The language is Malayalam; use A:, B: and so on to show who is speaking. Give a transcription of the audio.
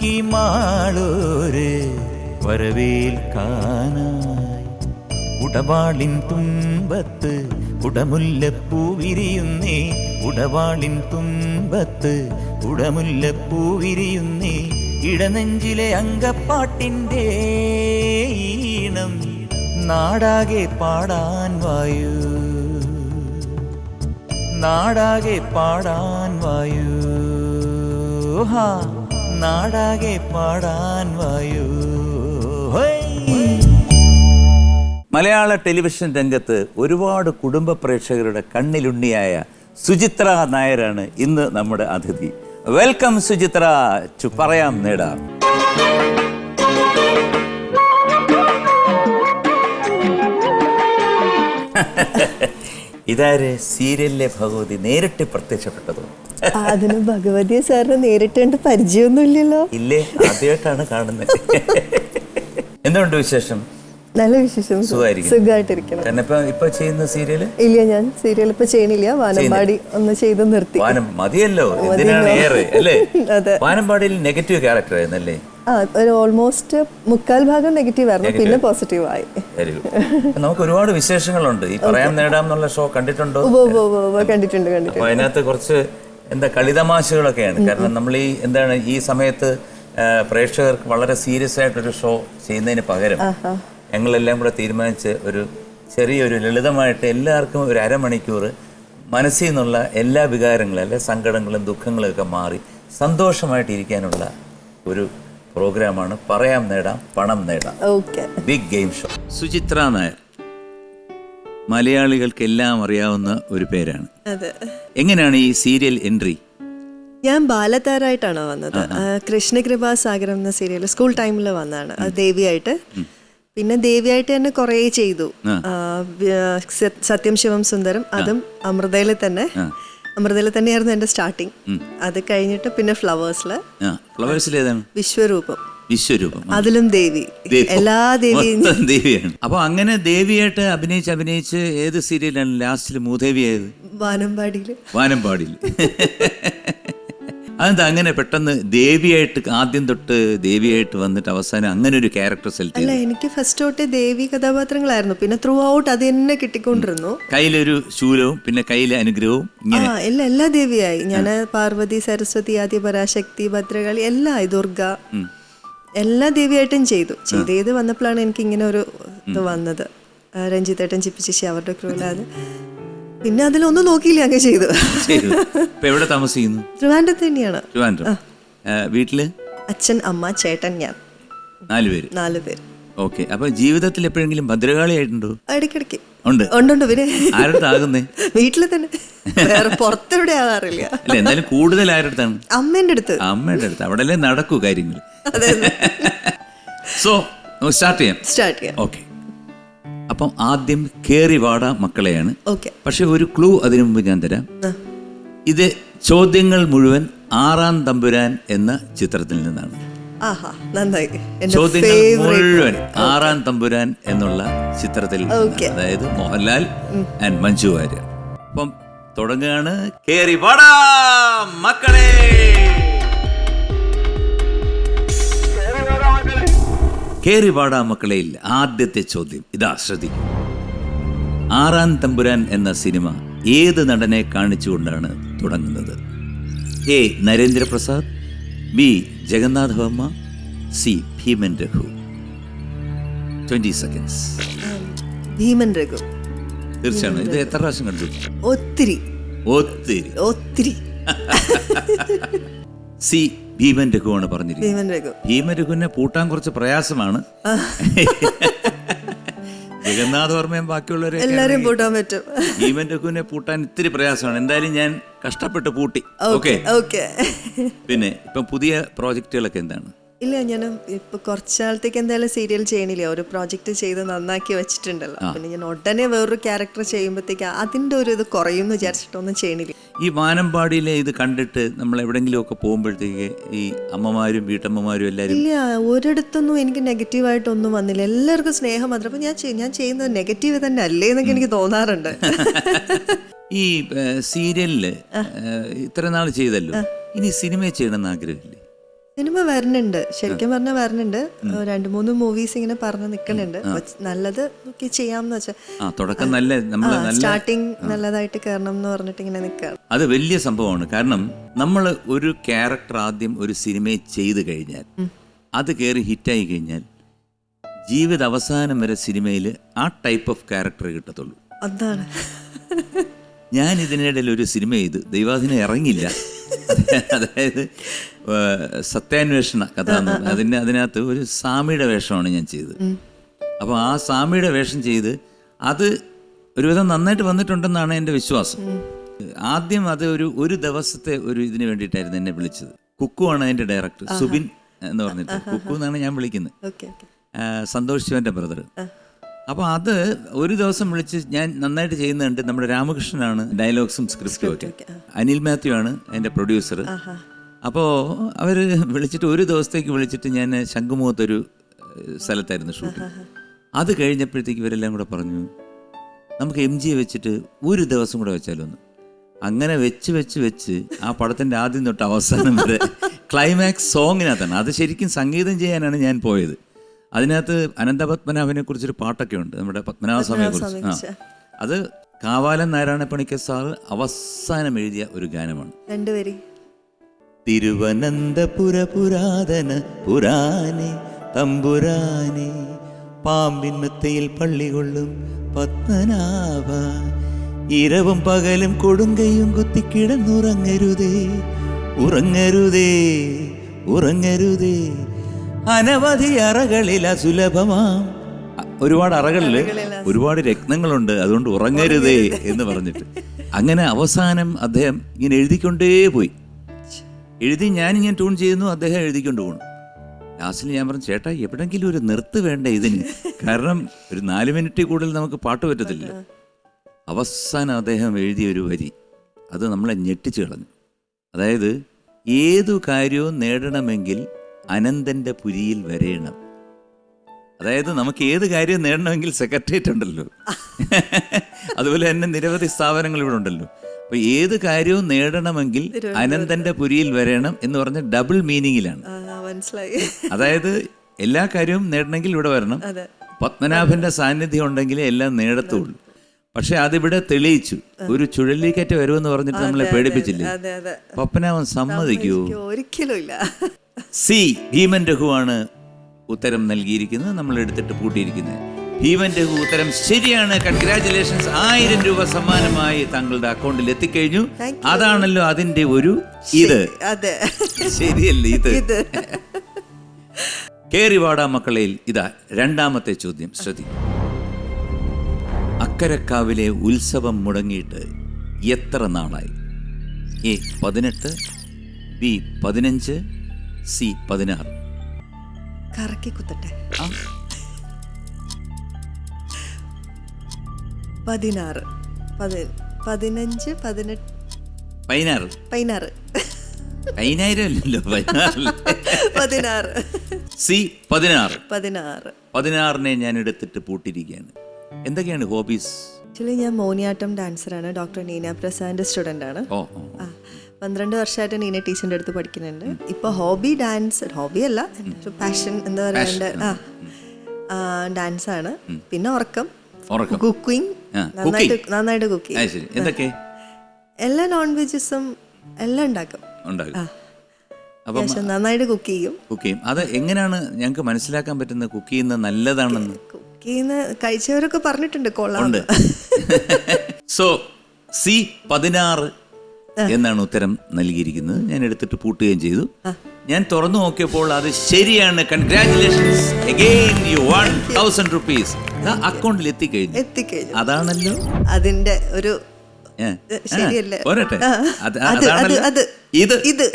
A: ഒരുക്കി മാളൂര് വരവേൽക്കാനായി. ഉടവാളിൻ തുമ്പത്ത് ഉടമുല്ലപ്പൂ വിരിയുന്നേ, ഉടവാളിൻ തുമ്പത്ത് ഉടമുല്ലപ്പൂ വിരിയുന്നേ. ഇടനെഞ്ചിലെ അങ്കപ്പാട്ടിൻ്റെ ഈണം നാടാകെ പാടാൻ വായു, നാടാകെ പാടാൻ വായു, നാടാകെ പാടാൻ വായു.
B: മലയാള ടെലിവിഷൻ രംഗത്ത് ഒരുപാട് കുടുംബ പ്രേക്ഷകരുടെ കണ്ണിലുണ്ണിയായ സുചിത്ര നായരാണ് ഇന്ന് നമ്മുടെ അതിഥി. വെൽക്കം സുചിത്ര ടു പറയാം നേടാം. ഇതാര് സീരിയലിലെ ഭഗവതി നേരിട്ട് പ്രത്യക്ഷപ്പെട്ടതോ?
C: അതിന് ഭഗവതി സാറിന് നേരിട്ട് കണ്ട് പരിചയമൊന്നുമില്ലല്ലോ.
B: ഇല്ലേ, ആദ്യമായിട്ടാണ് കാണുന്നത്. എന്തുകൊണ്ട് വിശേഷം?
C: നല്ല വിശേഷം, സുഖമായിട്ടിരിക്കണം.
B: കാരണം ഇപ്പൊ ചെയ്യുന്ന സീരിയല്
C: ഇല്ല, ഞാൻ സീരിയൽ ഇപ്പൊ ചെയ്യണില്ല. വാനമ്പാടി ഒന്ന് ചെയ്ത് നിർത്തി.
B: മതിയല്ലോ, എന്തിനാണ് ഏറെ അല്ലേ? വാനമ്പാടിയിൽ നെഗറ്റീവ് ക്യാരക്ടർ ആയിരുന്നല്ലേ?
C: ഒരു ഓൾമോസ്റ്റ് 3/4 ഭാഗം നെഗറ്റീവ് ആയിരുന്നു, പിന്നെ പോസിറ്റീവ് ആയി.
B: നമുക്ക് ഒരുപാട് വിശേഷങ്ങളുണ്ട്. ഈ പറയാൻ നേടാം എന്നുള്ള ഷോ കണ്ടിട്ടുണ്ടോ?
C: കണ്ടിട്ടുണ്ട്.
B: അതിനകത്ത് കുറച്ച് കളിതമാശകളൊക്കെയാണ്. കാരണം നമ്മൾ ഈ സമയത്ത് പ്രേക്ഷകർക്ക് വളരെ സീരിയസ് ആയിട്ടൊരു ഷോ ചെയ്യുന്നതിന് പകരം ഞങ്ങളെല്ലാം കൂടെ തീരുമാനിച്ച് ഒരു ചെറിയൊരു ലളിതമായിട്ട് എല്ലാവർക്കും ഒരു അരമണിക്കൂർ മനസ്സിൽ നിന്നുള്ള എല്ലാ വികാരങ്ങളും, എല്ലാ സങ്കടങ്ങളും ദുഃഖങ്ങളും ഒക്കെ മാറി സന്തോഷമായിട്ടിരിക്കാനുള്ള ഒരു പ്രോഗ്രാമാണ് പറയാം നേടാം പണം നേടാം, big game show. Suchitra Nair മലയാളികൾക്ക് എല്ലാം അറിയാവുന്ന ഒരു പേരാണ്. എങ്ങനെയാണ് ഈ സീരിയൽ എൻട്രി?
C: ഞാൻ ബാലതാരായിട്ടാണ് വന്നത്. കൃഷ്ണകൃപാസാഗരം എന്ന സീരിയൽ സ്കൂൾ ടൈമിൽ വന്നതാണ്. അത് ദേവിയായിട്ട്. പിന്നെ ദേവിയായിട്ട് തന്നെ കുറേ ചെയ്തു. സത്യം ശിവം സുന്ദരം, അതും അമൃതയിൽ തന്നെയായിരുന്നു എന്റെ സ്റ്റാർട്ടിങ്. അത് കഴിഞ്ഞിട്ട് പിന്നെ ഫ്ലവേഴ്സില് വിശ്വരൂപം, അതിലും ദേവി, എല്ലാ
B: ദേവിയാണ്. അപ്പൊ അങ്ങനെ ദേവിയായിട്ട് അഭിനയിച്ച് ഏത് സീരിയലാണ് ലാസ്റ്റിൽ മൂദേവിയായത്? വാനമ്പാടിയിൽ. അതെന്താ അങ്ങനെ പെട്ടെന്ന് ദേവിയായിട്ട് ആദ്യം തൊട്ട് ദേവിയായിട്ട് വന്നിട്ട് അവസാനം അങ്ങനെ ഒരു ക്യാരക്ടർ സെലക്ട്?
C: അല്ല, എനിക്ക് ഫസ്റ്റ് തൊട്ട് ദേവി കഥാപാത്രങ്ങളായിരുന്നു. പിന്നെ ത്രൂ ഔട്ട് അത് തന്നെ കിട്ടിക്കൊണ്ടിരുന്നു.
B: കയ്യിലൊരു ശൂലവും പിന്നെ കയ്യിലെ അനുഗ്രഹവും
C: എല്ലാ ദേവിയായി. ഞാൻ പാർവതി, സരസ്വതി, ആദി പരാശക്തി, ഭദ്രകാളി, ദുർഗ, എല്ലാ ദേവിയായിട്ടും ചെയ്ത് വന്നപ്പോഴാണ് എനിക്ക് ഇങ്ങനെ ഒരു ഇത് വന്നത്. രഞ്ജിത്തേട്ടൻ, ചിപ്പിച്ചേച്ചി, അവരുടെ ക്രൂലാത്. പിന്നെ അതിലൊന്നും നോക്കിയില്ല, അങ്ങ് ചെയ്തു.
B: എവിടെ താമസിക്കുന്നു?
C: ട്രിവാൻഡ്രത്ത് തന്നെയാണ്.
B: വീട്ടില്
C: അച്ഛൻ, അമ്മ, ചേട്ടൻ, ഞാൻ, 4 പേര്.
B: ഓക്കെ. അപ്പൊ ജീവിതത്തിൽ എപ്പോഴെങ്കിലും ഭദ്രകാളി ആയിട്ടുണ്ടോ?
C: ഇടയ്ക്കിടയ്ക്ക്
B: ഉണ്ട്.
C: പിന്നെ
B: ആരുടെ
C: വീട്ടില് തന്നെ, വേറെ പുറത്തെവിടെ ആകാറില്ല.
B: അല്ല, എന്നാലും കൂടുതൽ ആരുടെ?
C: അമ്മേന്റെ അടുത്ത്.
B: അവിടെ നടക്കൂ കാര്യങ്ങൾ. സോ സ്റ്റാർട്ട് ചെയ്യാം. ഓക്കെ. അപ്പം ആദ്യം കേറി വാടാ മക്കളെയാണ്. പക്ഷെ ഒരു ക്ലൂ അതിനു മുമ്പ് ഞാൻ തരാം. ഇത് ചോദ്യങ്ങൾ മുഴുവൻ ആറാം തമ്പുരാൻ എന്ന ചിത്രത്തിൽ നിന്നാണ്. ചോദ്യങ്ങൾ മുഴുവൻ ആറാം തമ്പുരാൻ എന്നുള്ള ചിത്രത്തിൽ, അതായത് മോഹൻലാൽ ആൻഡ് മഞ്ജു വാര്യർ. അപ്പം തുടങ്ങുകയാണ്. കേറി വാടാ മക്കളെ. കേറി വാടാ മക്കളയിൽ ആദ്യത്തെ ചോദ്യം ഇതാ, ശ്രദ്ധിക്കും. ആറാം തമ്പുരാൻ എന്ന സിനിമ ഏത് നടനെ കാണിച്ചുകൊണ്ടാണ് തുടങ്ങുന്നത്? A Narendraprasad, B Jagannatha Varma, C Bheeman Raghu. 20 seconds.
C: Bheeman Raghu.
B: തീർച്ചയാണ്. ഇത് എത്ര പ്രാവശ്യം കണ്ടു?
C: ഒത്തിരി.
B: സി ഭീമൻ രഘുവാണ് പറഞ്ഞിരിക്കുന്നത്. ഭീമൻ രഘുവിനെ പൂട്ടാൻ കുറച്ച് പ്രയാസമാണ്. ജഗന്നാഥ വർമ്മയും ബാക്കിയുള്ളവരെ
C: എല്ലാരും പൂട്ടാൻ പറ്റും.
B: ഭീമൻ രഘുവിനെ പൂട്ടാൻ ഇത്തിരി പ്രയാസമാണ്. എന്തായാലും ഞാൻ കഷ്ടപ്പെട്ട് പൂട്ടി. ഓക്കെ. പിന്നെ ഇപ്പം പുതിയ പ്രോജക്റ്റുകളൊക്കെ എന്താണ്?
C: ഇല്ല, ഞാൻ ഇപ്പൊ കുറച്ചാളത്തേക്ക് എന്തായാലും സീരിയൽ ചെയ്യണില്ല. ഒരു പ്രോജക്റ്റ് ചെയ്ത് നന്നാക്കി വെച്ചിട്ടുണ്ടല്ലോ. പിന്നെ ഞാൻ ഉടനെ വേറൊരു ക്യാരക്ടർ ചെയ്യുമ്പോഴത്തേക്ക് അതിന്റെ ഒരു ഇത് കുറയുമെന്ന് വിചാരിച്ചിട്ടൊന്നും ചെയ്യണില്ല.
B: ഈ വാനമ്പാടിയിലെ ഇത് കണ്ടിട്ട് നമ്മൾ എവിടെങ്കിലും ഒക്കെ പോകുമ്പോഴത്തേക്ക് ഈ അമ്മമാരും വീട്ടമ്മമാരും എല്ലാവരും?
C: ഇല്ല, ഒരിടത്തൊന്നും എനിക്ക് നെഗറ്റീവായിട്ടൊന്നും വന്നില്ല. എല്ലാവർക്കും സ്നേഹം മാത്രം. അപ്പൊ ഞാൻ ചെയ്യുന്നത് നെഗറ്റീവ് തന്നെ അല്ലേ എന്നൊക്കെ എനിക്ക് തോന്നാറുണ്ട്.
B: ഈ സീരിയലില് ഇത്ര നാൾ ചെയ്തല്ലോ, ഇനി സിനിമ ചെയ്യണമെന്ന് ആഗ്രഹമില്ലേ?
C: സിനിമ വരുന്നുണ്ട്, ശരിക്കും പറഞ്ഞാൽ വരുന്നുണ്ട്. 2-3 മൂവീസ് ഇങ്ങനെ പറഞ്ഞ് നിൽക്കുന്നുണ്ട്. നല്ലത് നോക്കി ചെയ്യാമെന്ന് വെച്ചാൽ
B: തുടക്കം നല്ല
C: സ്റ്റാർട്ടിങ് നല്ലതായിട്ട് കയറണം എന്ന് പറഞ്ഞിട്ട് ഇങ്ങനെ നിൽക്കുകയാണ്.
B: അത് വലിയ സംഭവമാണ്. കാരണം നമ്മൾ ഒരു ക്യാരക്ടർ ആദ്യം ഒരു സിനിമയിൽ ചെയ്ത് കഴിഞ്ഞാൽ അത് കയറി ഹിറ്റായി കഴിഞ്ഞാൽ ജീവിത അവസാനം വരെ സിനിമയിൽ ആ ടൈപ്പ് ഓഫ് ക്യാരക്ടർ കിട്ടത്തുള്ളൂ.
C: അതാണ്.
B: ഞാൻ ഇതിനിടയിൽ ഒരു സിനിമ ചെയ്ത് ദൈവാധീനം ഇറങ്ങില്ല. അതായത് സത്യാന്വേഷണ കഥ എന്ന് പറഞ്ഞാൽ അതിനകത്ത് ഒരു സ്വാമിയുടെ വേഷമാണ് ഞാൻ ചെയ്തത്. അപ്പോൾ ആ സ്വാമിയുടെ വേഷം ചെയ്ത് അത് ഒരുവിധം നന്നായിട്ട് വന്നിട്ടുണ്ടെന്നാണ് എൻ്റെ വിശ്വാസം. ആദ്യം അത് ഒരു ദിവസത്തെ ഒരു ഇതിന് വേണ്ടിയിട്ടായിരുന്നു എന്നെ വിളിച്ചത്. കുക്കുവാണ് അതിൻ്റെ ഡയറക്ടർ, സുബിൻ എന്ന് പറഞ്ഞിട്ട്. കുക്കു എന്നാണ് ഞാൻ വിളിക്കുന്നത്, സന്തോഷ് ശിവൻ്റെ ബ്രദർ. അപ്പോൾ അത് ഒരു ദിവസം വിളിച്ച് ഞാൻ നന്നായിട്ട് ചെയ്യുന്നുണ്ട്. നമ്മുടെ രാമകൃഷ്ണനാണ് ഡയലോഗ്സും സ്ക്രിപ്റ്റും ഒക്കെ, അനിൽ മാത്യു ആണ് അതിൻ്റെ പ്രൊഡ്യൂസർ. അപ്പോൾ അവർ വിളിച്ചിട്ട് ഒരു ദിവസത്തേക്ക് വിളിച്ചിട്ട് ഞാൻ ശംഖുമുഖത്തൊരു സ്ഥലത്തായിരുന്നു ഷൂട്ടിങ്. അത് കഴിഞ്ഞപ്പോഴത്തേക്ക് ഇവരെല്ലാം കൂടെ പറഞ്ഞു നമുക്ക് MG വെച്ചിട്ട് ഒരു ദിവസം കൂടെ വെച്ചാലൊന്ന്. അങ്ങനെ വെച്ച് ആ പടത്തിൻ്റെ ആദ്യം തൊട്ട് അവസാനം വരെ ക്ലൈമാക്സ് സോങ്ങിനകത്താണ്. അത് ശരിക്കും സംഗീതം ചെയ്യാനാണ് ഞാൻ പോയത്. അതിനകത്ത് അനന്തപത്മനാഭനെ കുറിച്ചൊരു പാട്ടൊക്കെ ഉണ്ട്, നമ്മുടെ പത്മനാഭസ്വാമിയെ കുറിച്ച്. അത് കാവാലൻ നാരായണപ്പണിക്കർ സാർ അവസാനം എഴുതിയ ഒരു ഗാനമാണ്.
A: തിരുവനന്തപുര പുരാതന പുരാനെ തമ്പുരാനെ പാമ്പിൻ മെത്തയിൽ പള്ളി കൊള്ളും പത്മനാഭ, ഇരവും പകലും കൊടുങ്കയും കുത്തിക്കിടന്നുറങ്ങരുതേ ഉറങ്ങരുതേ ഉറങ്ങരുതേ, അനവധി അറകളിൽ അസുലഭമാം. ഒരുപാട് അറകളിൽ ഒരുപാട് രത്നങ്ങളുണ്ട്, അതുകൊണ്ട് ഉറങ്ങരുതേ എന്ന് പറഞ്ഞിട്ട് അങ്ങനെ അവസാനം അദ്ദേഹം ഇങ്ങനെ എഴുതിക്കൊണ്ടേ പോയി. ഞാനിങ്ങനെ ട്യൂൺ ചെയ്യുന്നു, അദ്ദേഹം എഴുതിക്കൊണ്ട് പോകണം. ലാസ്റ്റിൽ ഞാൻ പറഞ്ഞു, ചേട്ടാ എവിടെങ്കിലും ഒരു നിർത്ത് വേണ്ടേ ഇതിന്, കാരണം ഒരു 4 മിനിറ്റിൽ കൂടുതൽ നമുക്ക് പാട്ട് പറ്റത്തില്ല. അവസാനം അദ്ദേഹം എഴുതിയ ഒരു വരി അത് നമ്മളെ ഞെട്ടിച്ചു കളഞ്ഞു. അതായത് ഏതു കാര്യവും നേടണമെങ്കിൽ അനന്തൻ്റെ പുരിയിൽ വരേണം. അതായത് നമുക്ക് ഏത് കാര്യം നേടണമെങ്കിൽ സെക്രട്ടേറിയറ്റ് ഉണ്ടല്ലോ, അതുപോലെ തന്നെ നിരവധി സ്ഥാപനങ്ങൾ ഇവിടെ ഉണ്ടല്ലോ. അപ്പോൾ ഏത് കാര്യവും നേടണമെങ്കിൽ അനന്തൻ്റെ പുരിയിൽ വരേണം എന്ന് പറഞ്ഞ ഡബിൾ മീനിങ്ങിലാണ്. അതായത് എല്ലാ കാര്യവും നേടണമെങ്കിൽ ഇവിടെ വരണം, പത്മനാഭന്റെ സാന്നിധ്യം ഉണ്ടെങ്കിലേ എല്ലാം നേടത്തുള്ളൂ. പക്ഷെ അതിവിടെ തെളിയിച്ചു. ഒരു ചുഴലിക്കാറ്റ് വരുമെന്ന് പറഞ്ഞിട്ട് നമ്മളെ പേടിപ്പിച്ചില്ലേ, പത്മനാഭൻ സമ്മതിക്കൂ?
C: ഒരിക്കലുമില്ല.
A: സി ഭീമൻ രഘുവാണ് ഉത്തരം നൽകിയിരിക്കുന്നത്, നമ്മൾ എടുത്തിട്ട് പൂട്ടിയിരിക്കുന്നത്. ഭീമൻ രഘു ഉത്തരം ശരിയാണ്. കൺഗ്രാറ്റുലേഷൻസ്. 1000 രൂപ സമ്മാനമായി താങ്കളുടെ അക്കൗണ്ടിൽ എത്തിക്കഴിഞ്ഞു. അതാണല്ലോ അതിന്റെ ഒരു ഇത്. ശരിയല്ലേ ഇത്? കേറിവാടാ മക്കളയിൽ ഇതാ രണ്ടാമത്തെ ചോദ്യം, ശ്രദ്ധിക്കും. അക്കരക്കാവിലെ ഉത്സവം മുടങ്ങിയിട്ട് എത്ര നാളായി? A 18, B 15, C 16.
C: കറക്കി കുത്തട്ടെ. 16, 15, 18,
B: 16.
C: 16
B: അല്ലല്ലോ,
C: 16.
B: സി 16.
C: 16
B: ഞാൻ എടുത്തിട്ട് പൂട്ടിയിരിക്കുകയാണ്. എന്തൊക്കെയാണ് ഹോബീസ്?
C: ആക്ച്വലി ഞാൻ മോഹിനിയാട്ടം ഡാൻസറാണ്. ഡോക്ടർ നീന പ്രസാദിന്റെ സ്റ്റുഡൻ്റ് ആണ്. 12 വർഷമായിട്ട് നീന ടീച്ചറിൻ്റെ അടുത്ത് പഠിക്കുന്നുണ്ട്. ഇപ്പോൾ ഹോബി ഡാൻസ്, ഹോബി അല്ല, ഒരു പാഷൻ എന്താ പറയണ്ടേ, ഡാൻസാണ്. പിന്നെ ഉറക്കം, കുക്കിംഗ്, നന്നായിട്ട് കുക്ക് ചെയ്യും.
B: എന്തൊക്കെ?
C: എല്ലാ നോൺ വെജസും എല്ലാം ഉണ്ടാക്കും. നന്നായിട്ട് കുക്ക് ചെയ്യും.
B: അത് എങ്ങനെയാണ് ഞങ്ങൾക്ക് മനസ്സിലാക്കാൻ പറ്റുന്നത് കുക്ക് ചെയ്യുന്നത് നല്ലതാണെന്ന്?
C: കുക്ക് ചെയ്യുന്ന കഴിച്ചവരൊക്കെ പറഞ്ഞിട്ടുണ്ട് കൊള്ളാം.
B: സോ സി 16 എന്നാണ് ഉത്തരം നൽകിയിരിക്കുന്നത്. ഞാൻ എടുത്തിട്ട് പൂട്ടുകയും ചെയ്തു. ഞാൻ തുറന്നു നോക്കിയപ്പോൾ അത് ശരിയാണ്. കൺഗ്രാറ്റുലേഷൻസ് അഗൈൻ, യു 1000 rupees അക്കൗണ്ടിൽ എത്തിക്കഴിഞ്ഞു. അതാണല്ലോ
C: അതിന്റെ ഒരു
B: പോരട്ടെ. ഇത്